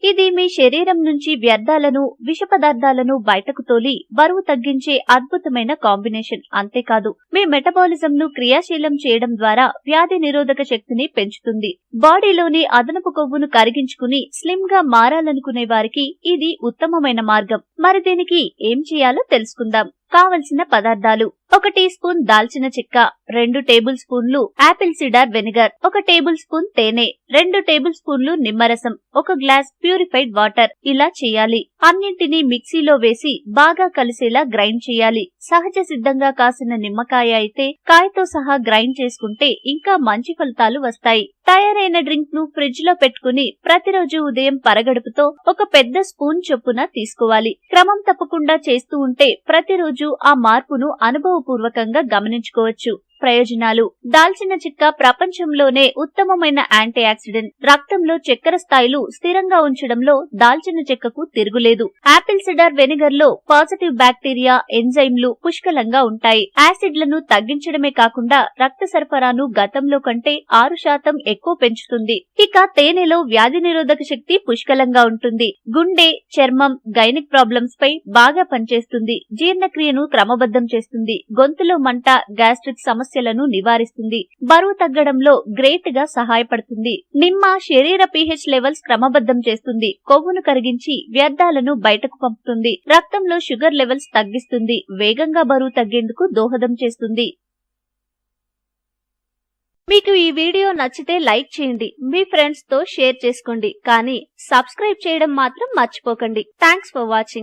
ఇది మీ శరీరం నుంచి వ్యర్థాలను, విష పదార్థాలను బయటకు తోలి బరువు తగ్గించే అద్భుతమైన కాంబినేషన్. అంతేకాదు మీ మెటబాలిజం ను క్రియాశీలం చేయడం ద్వారా వ్యాధి నిరోధక శక్తిని పెంచుతుంది. బాడీలోని అదనపు కొవ్వును కరిగించుకుని స్లిమ్ గా మారాలనుకునే వారికి ఇది ఉత్తమమైన మార్గం. మరి దీనికి ఏం చేయాలో తెలుసుకుందాం. కావలసిన పదార్థాలు: 1 టీ స్పూన్ దాల్చిన చెక్క, 2 టేబుల్ స్పూన్లు Apple cider vinegar, 1 table spoon తేనె, 2 టేబుల్ స్పూన్లు నిమ్మరసం, 1 గ్లాస్ ప్యూరిఫైడ్ వాటర్. ఇలా చేయాలి. అన్నింటినీ మిక్సీలో వేసి బాగా కలిసేలా గ్రైండ్ చేయాలి. సహజ సిద్ధంగా కాసిన నిమ్మకాయ అయితే కాయతో సహా గ్రైండ్ చేసుకుంటే ఇంకా మంచి ఫలితాలు వస్తాయి. తయారైన డ్రింక్ ను ఫ్రిడ్జ్ లో పెట్టుకుని ప్రతిరోజు ఉదయం పరగడుపుతో 1 పెద్ద స్పూన్ చొప్పున తీసుకోవాలి. క్రమం తప్పకుండా చేస్తూ ఉంటే ప్రతిరోజు ఆ మార్పును అనుభవపూర్వకంగా గమనించుకోవచ్చు. ప్రయోజనాలు: దాల్చిన చెక్క ప్రపంచంలోనే ఉత్తమమైన యాంటీ ఆక్సిడెంట్. రక్తంలో చక్కెర స్థాయిలు స్థిరంగా ఉంచడంలో దాల్చిన చెక్కకు తిరుగులేదు. యాపిల్ సిడార్ వెనిగర్ లో పాజిటివ్ బ్యాక్టీరియా, ఎంజైమ్లు పుష్కలంగా ఉంటాయి. యాసిడ్లను తగ్గించడమే కాకుండా రక్త సరఫరాను గతంలో కంటే 6% ఎక్కువ పెంచుతుంది. ఇక తేనెలో వ్యాధి నిరోధక శక్తి పుష్కలంగా ఉంటుంది. గుండె, చర్మం, గైనిక్ ప్రాబ్లమ్స్ పై బాగా పనిచేస్తుంది. జీర్ణక్రియను క్రమబద్ధం చేస్తుంది. గొంతులో మంట, గ్యాస్ట్రిక్ సమస్యలను నివారిస్తుంది. బరువు తగ్గడంలో గ్రేట్ గా సహాయపడుతుంది. నిమ్మ శరీర pH లెవెల్స్ క్రమబద్ధం చేస్తుంది. కొవ్వును కరిగించి వ్యర్థాలను బయటకు పంపుతుంది. రక్తంలో షుగర్ లెవెల్స్ తగ్గిస్తుంది. వేగంగా బరువు తగ్గేందుకు దోహదం చేస్తుంది. మీకు ఈ వీడియో నచ్చితే లైక్ చేయండి, మీ ఫ్రెండ్స్ తో షేర్ చేసుకోండి, కానీ సబ్స్క్రైబ్ చేయడం మాత్రం మర్చిపోకండి. Thanks for watching.